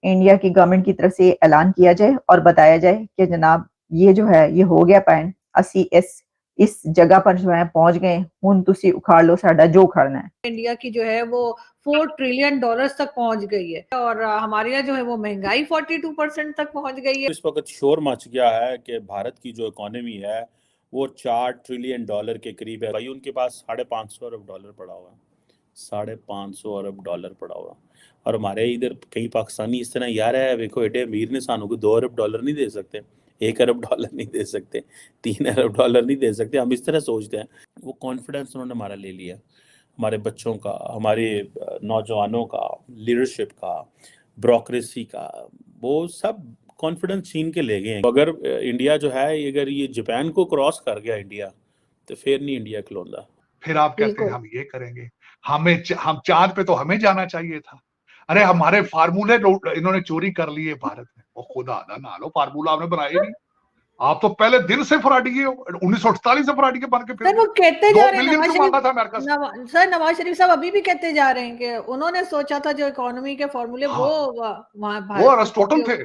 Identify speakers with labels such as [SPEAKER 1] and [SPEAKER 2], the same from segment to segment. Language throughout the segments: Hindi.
[SPEAKER 1] इंडिया की गवर्नमेंट की तरफ से ऐलान किया जाए और बताया जाए कि जनाब ये जो है ये हो गया पैन, असी इस जगह पर जो है पहुंच गए, हुन तुसी उखाड़ लो साडा जो उखाड़ना है।
[SPEAKER 2] इंडिया की जो है वो $4 ट्रिलियन तक पहुंच गई है और हमारे यहाँ जो है वो महंगाई 42% तक पहुंच गई है।
[SPEAKER 3] इस वक्त शोर मच गया है कि भारत की जो इकोनॉमी है वो $4 ट्रिलियन के करीब है। भाई उनके पास $550 अरब पड़ा हुआ है, $550 अरब पड़ा हुआ। और हमारे इधर कई पाकिस्तानी इस तरह यार है, देखो एडे अमीर ने सानू को $2 अरब नहीं दे सकते, $1 अरब नहीं दे सकते, $3 अरब नहीं दे सकते। हम इस तरह सोचते हैं। वो कॉन्फिडेंस उन्होंने हमारा ले लिया, हमारे बच्चों का, हमारे नौजवानों का, लीडरशिप का, ब्रोक्रेसी का, वो सब कॉन्फिडेंस छीन के ले गए हैं। अगर इंडिया जो है अगर ये जापान को क्रॉस कर गया इंडिया, तो फिर नहीं इंडिया खिलौंदा।
[SPEAKER 4] फिर आप कहते हैं हम ये करेंगे, हम चांद पे तो हमें जाना चाहिए था। अरे हमारे फार्मूले इन्होंने चोरी कर लिए भारत में। वो खुदा ना लो, फार्मूला आपने बनाया ही नहीं। आप तो पहले दिन से फराडिए हो, 1948 से फराडिए बन के फिर
[SPEAKER 2] सर वो कहते जा रहे हैं
[SPEAKER 4] $2 बिलियन मांगा था अमेरिका से।
[SPEAKER 2] सर नवाज शरीफ साहब अभी भी कहते जा रहे हैं कि उन्होंने सोचा था जो इकोनॉमी के फॉर्मूले
[SPEAKER 4] हाँ,
[SPEAKER 2] वो
[SPEAKER 4] अरिस्टोटल थे,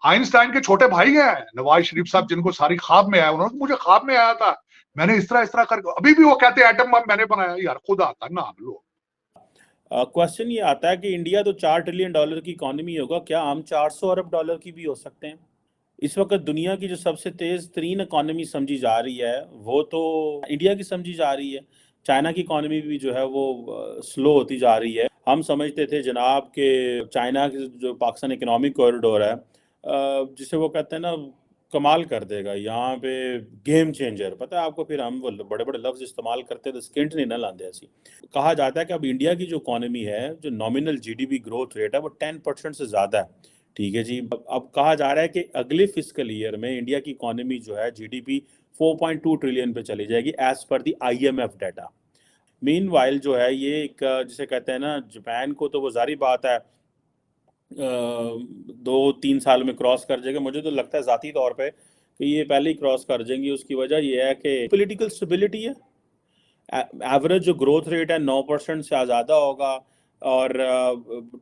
[SPEAKER 4] आइंस्टाइन के छोटे भाई हैं नवाज शरीफ साहब, जिनको सारी ख्वाब में आया। उन्होंने मुझे ख्वाब में आया था, मैंने इस तरह कर, अभी भी वो कहते हैं एटम बम मैंने बनाया। यार खुद आता ना लो।
[SPEAKER 3] क्वेश्चन ये आता है कि इंडिया तो $4 ट्रिलियन की इकोनॉमी होगा, क्या हम $400 अरब की भी हो सकते हैं? इस वक्त दुनिया की जो सबसे तेज तरीन इकोनॉमी समझी जा रही है वो तो इंडिया की समझी जा रही है। चाइना की इकोनॉमी भी जो है वो स्लो होती जा रही है। हम समझते थे जनाब के चाइना की जो पाकिस्तान इकोनॉमिक कॉरिडोर है, जिसे वो कहते हैं ना कमाल कर देगा, यहाँ पे गेम चेंजर, पता है आपको। फिर हम वो बड़े बड़े लफ्ज इस्तेमाल करते थे, स्किंट नहीं ना लाते ऐसी। कहा जाता है कि अब इंडिया की जो इकोनॉमी है, जो नॉमिनल जीडीपी ग्रोथ रेट है वो 10% से ज़्यादा है। ठीक है जी। अब कहा जा रहा है कि अगले फिस्कल ईयर में इंडिया की इकोनॉमी जो है जीडीपी 4.2 ट्रिलियन पे चली जाएगी एज पर दी IMF डाटा। मीनवाइल जो है ये एक जिसे कहते हैं ना, जापान को तो वो जारी बात है 2-3 साल में क्रॉस कर जाएगा। मुझे तो लगता है ज़ाती तौर पे कि ये पहले ही क्रॉस कर जाएंगी। उसकी वजह ये है कि पॉलिटिकल स्टेबिलिटी है। एवरेज जो ग्रोथ रेट है 9% से ज़्यादा होगा। और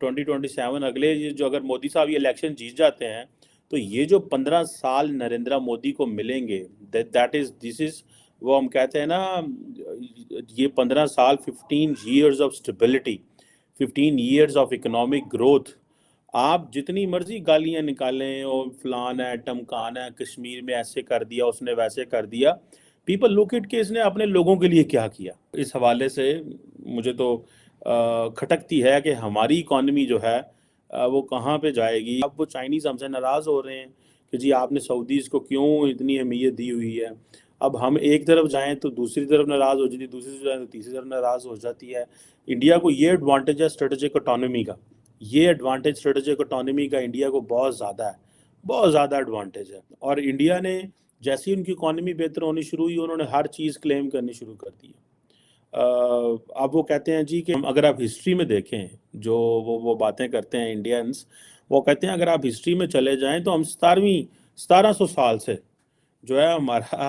[SPEAKER 3] 2027 अगले जो अगर मोदी साहब ये इलेक्शन जीत जाते हैं तो ये जो 15 साल नरेंद्र मोदी को मिलेंगे, दिस इज वो हम कहते हैं ना, ये 15 साल 15 years of stability, 15 years of economic growth. आप जितनी मर्जी गालियां निकालें और फलान है टमकान है, कश्मीर में ऐसे कर दिया उसने वैसे कर दिया, पीपल लुक इट कि इसने अपने लोगों के लिए क्या किया। इस हवाले से मुझे तो खटकती है कि हमारी इकॉनमी जो है वो कहाँ पे जाएगी। अब वो चाइनीज़ हमसे नाराज़ हो रहे हैं कि जी आपने सऊदीज़ को क्यों इतनी अहमियत दी हुई है। अब हम एक तरफ जाएं तो दूसरी तरफ नाराज़ हो जाती है, दूसरी तरफ जाएं तो तीसरी तरफ नाराज़ हो जाती है। इंडिया को ये एडवांटेज है स्ट्रेटेजिक ऑटोनॉमी का, ये एडवांटेज स्ट्रेटेजिक ऑटोनॉमी का इंडिया को बहुत ज़्यादा है, बहुत ज़्यादा एडवांटेज है। और इंडिया ने जैसे ही उनकी इकॉनमी बेहतर होनी शुरू हुई, उन्होंने हर चीज़ क्लेम करनी शुरू कर दी। अब वो कहते हैं जी कि अगर आप हिस्ट्री में देखें, जो वो बातें करते हैं इंडियंस, वो कहते हैं अगर आप हिस्ट्री में चले जाएं तो हम 1700 साल से जो है हमारा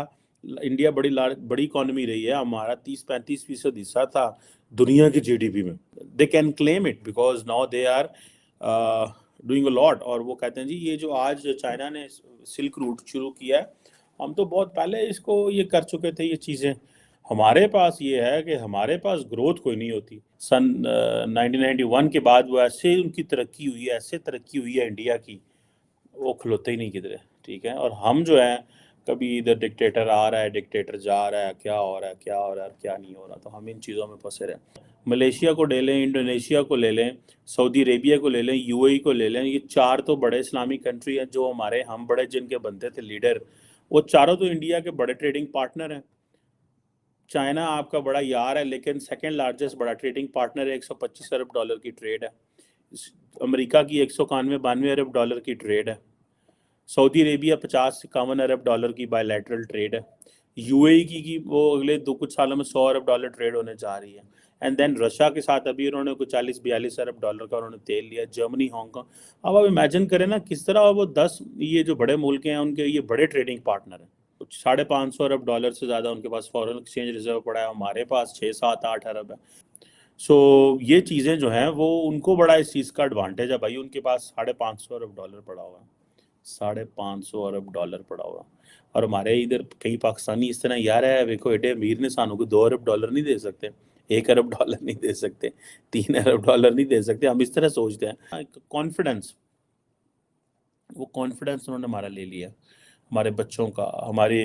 [SPEAKER 3] इंडिया बड़ी इकॉनमी रही है। हमारा 30-35% हिस्सा था दुनिया की जीडीपी में। They can claim it because now they are doing a lot. और वो कहते हैं जी ये जो आज चाइना ने सिल्क रूट शुरू किया है, हम तो बहुत पहले इसको ये कर चुके थे ये चीज़ें। हमारे पास ये है कि हमारे पास ग्रोथ कोई नहीं होती। सन 1991 के बाद वो ऐसे उनकी तरक्की हुई है, ऐसे तरक्की हुई है इंडिया की, वो खलोते ही नहीं किधरे। ठीक है। और हम जो है कभी इधर डिक्टेटर आ रहा है, डिक्टेटर जा रहा है, क्या हो रहा है, क्या हो रहा है, क्या नहीं हो रहा। तो हम इन चीज़ों में फंसे रहे। मलेशिया को ले लें, इंडोनेशिया को ले लें, सऊदी अरेबिया को ले लें, यूएई को ले लें, ये 4 तो बड़े इस्लामिक कंट्री हैं जो हमारे हम बड़े जिनके बनते थे लीडर, वो चारों तो इंडिया के बड़े ट्रेडिंग पार्टनर हैं। चाइना आपका बड़ा यार है लेकिन सेकेंड लार्जेस्ट बड़ा ट्रेडिंग पार्टनर है, $125 अरब की ट्रेड है। अमेरिका की $191-92 अरब की ट्रेड है। सऊदी अरेबिया $50-51 अरब की बायलैटरल ट्रेड है। यूएई की वो अगले कुछ सालों में $100 अरब ट्रेड होने जा रही है। एंड देन रशिया के साथ अभी उन्होंने कुछ $40-42 अरब का उन्होंने तेल लिया। Germany, Hong Kong. अब आप इमेजिन करें ना किस तरह वो 10 ये जो बड़े मुल्क हैं उनके ये बड़े ट्रेडिंग पार्टनर हैं। कुछ $550 अरब से ज़्यादा उनके पास फॉरेन एक्सचेंज रिजर्व पड़ा है, हमारे पास 6-7-8 अरब है। सो ये चीज़ें जो हैं वो उनको बड़ा इस चीज़ का एडवांटेज है भाई, उनके पास $550 अरब पड़ा हुआ है, $550 अरब पड़ा हुआ। और हमारे इधर कई पाकिस्तानी इस तरह यार है, देखो एडे अमीर ने सानू को $2 अरब नहीं दे सकते, $1 अरब नहीं दे सकते, $3 अरब नहीं दे सकते, हम इस तरह सोचते हैं। कॉन्फिडेंस, वो कॉन्फिडेंस उन्होंने हमारा ले लिया, हमारे बच्चों का, हमारे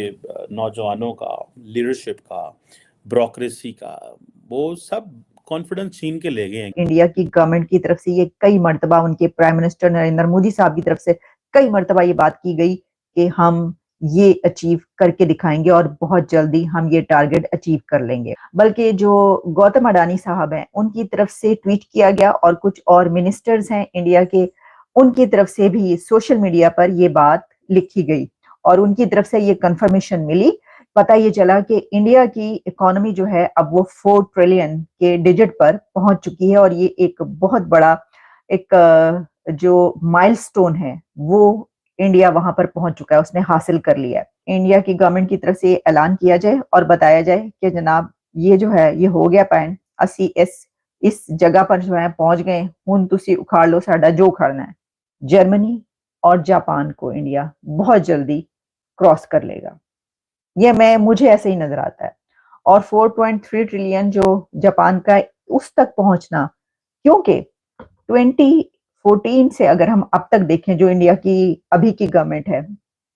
[SPEAKER 3] नौजवानों का, लीडरशिप का, ब्रोक्रेसी का, वो सब कॉन्फिडेंस छीन के ले गए हैं।
[SPEAKER 1] इंडिया की गवर्नमेंट की तरफ से ये कई मर्तबा, उनके प्राइम मिनिस्टर नरेंद्र मोदी साहब की तरफ से कई मर्तबा ये बात की गई कि हम ये अचीव करके दिखाएंगे और बहुत जल्दी हम ये टारगेट अचीव कर लेंगे। बल्कि जो गौतम अडानी साहब हैं उनकी तरफ से ट्वीट किया गया और कुछ और मिनिस्टर्स हैं इंडिया के, उनकी तरफ से भी सोशल मीडिया पर ये बात लिखी गई और उनकी तरफ से ये कंफर्मेशन मिली। पता ये चला कि इंडिया की इकोनॉमी जो है अब वो 4 ट्रिलियन के डिजिट पर पहुंच चुकी है और ये एक बहुत बड़ा एक जो माइलस्टोन है वो इंडिया वहां पर पहुंच चुका है, उसने हासिल कर लिया है। इंडिया की गवर्नमेंट की तरफ से ऐलान किया जाए और बताया जाए कि जनाब ये जो है ये हो गया पैन, असी इस जगह पर जो है पहुंच गए, हुन तुसी उखाड़ लो साडा जो उखाड़ना है। जर्मनी और जापान को इंडिया बहुत जल्दी क्रॉस कर लेगा, ये मुझे ऐसे ही नजर आता है। और 4.3 ट्रिलियन जो जापान का, उस तक पहुंचना, क्योंकि 2014 से अगर हम अब तक देखें जो इंडिया की अभी की गवर्नमेंट है,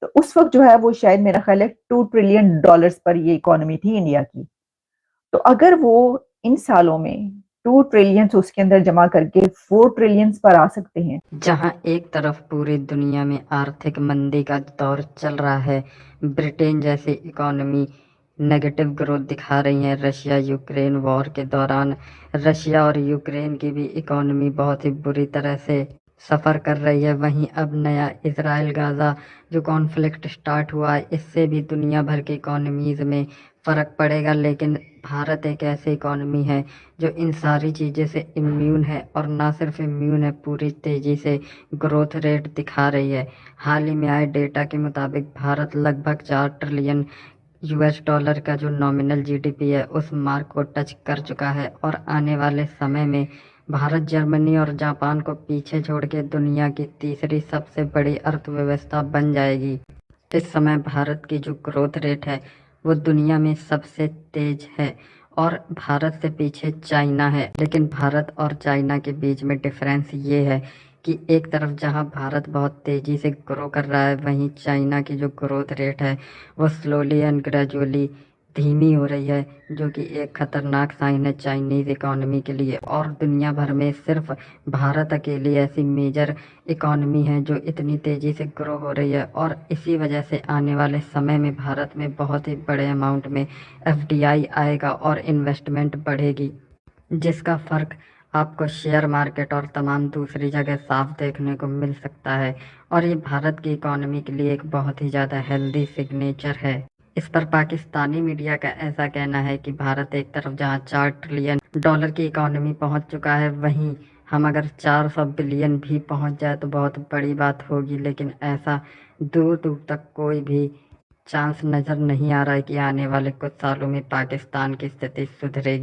[SPEAKER 1] तो उस वक्त जो है वो शायद मेरा ख्याल है $2 ट्रिलियन पर ये इकोनॉमी थी इंडिया की। तो अगर वो इन सालों में 2 ट्रिलियन उसके अंदर जमा करके 4 ट्रिलियन पर आ सकते हैं।
[SPEAKER 5] जहां एक तरफ पूरी दुनिया में आर्थिक मंदी का दौर चल रहा है, ब्रिटेन जैसी इकोनॉमी नेगेटिव ग्रोथ दिखा रही है। रशिया यूक्रेन वॉर के दौरान रशिया और यूक्रेन की भी इकोनॉमी बहुत ही बुरी तरह से सफ़र कर रही है। वहीं अब नया इसराइल गाज़ा जो कॉन्फ्लिक्ट स्टार्ट हुआ है, इससे भी दुनिया भर की इकोनॉमीज़ में फ़र्क पड़ेगा। लेकिन भारत एक ऐसी इकोनॉमी है जो इन सारी चीज़ें से इम्यून है, और ना सिर्फ इम्यून है, पूरी तेज़ी से ग्रोथ रेट दिखा रही है। हाल ही में आए डेटा के मुताबिक भारत लगभग 4 ट्रिलियन US डॉलर का जो नॉमिनल GDP है उस मार्क को टच कर चुका है, और आने वाले समय में भारत जर्मनी और जापान को पीछे छोड़ के दुनिया की तीसरी सबसे बड़ी अर्थव्यवस्था बन जाएगी। इस समय भारत की जो ग्रोथ रेट है वो दुनिया में सबसे तेज है, और भारत से पीछे चाइना है। लेकिन भारत और चाइना के बीच में डिफरेंस ये है कि एक तरफ जहां भारत बहुत तेज़ी से ग्रो कर रहा है, वहीं चाइना की जो ग्रोथ रेट है वो स्लोली एंड ग्रेजुअली धीमी हो रही है, जो कि एक खतरनाक साइन है चाइनीज़ इकोनॉमी के लिए। और दुनिया भर में सिर्फ भारत अकेली ऐसी मेजर इकोनॉमी है जो इतनी तेज़ी से ग्रो हो रही है, और इसी वजह से आने वाले समय में भारत में बहुत ही बड़े अमाउंट में FDI आएगा और इन्वेस्टमेंट बढ़ेगी, जिसका फ़र्क आपको शेयर मार्केट और तमाम दूसरी जगह साफ देखने को मिल सकता है। और ये भारत की इकोनॉमी के लिए एक बहुत ही ज़्यादा हेल्दी सिग्नेचर है। इस पर पाकिस्तानी मीडिया का ऐसा कहना है कि भारत एक तरफ जहां $4 ट्रिलियन की इकोनॉमी पहुंच चुका है, वहीं हम अगर 400 बिलियन भी पहुंच जाए तो बहुत बड़ी बात होगी। लेकिन ऐसा दूर दूर तक कोई भी चांस नज़र नहीं आ रहा है कि आने वाले कुछ सालों में पाकिस्तान की स्थिति सुधरेगी।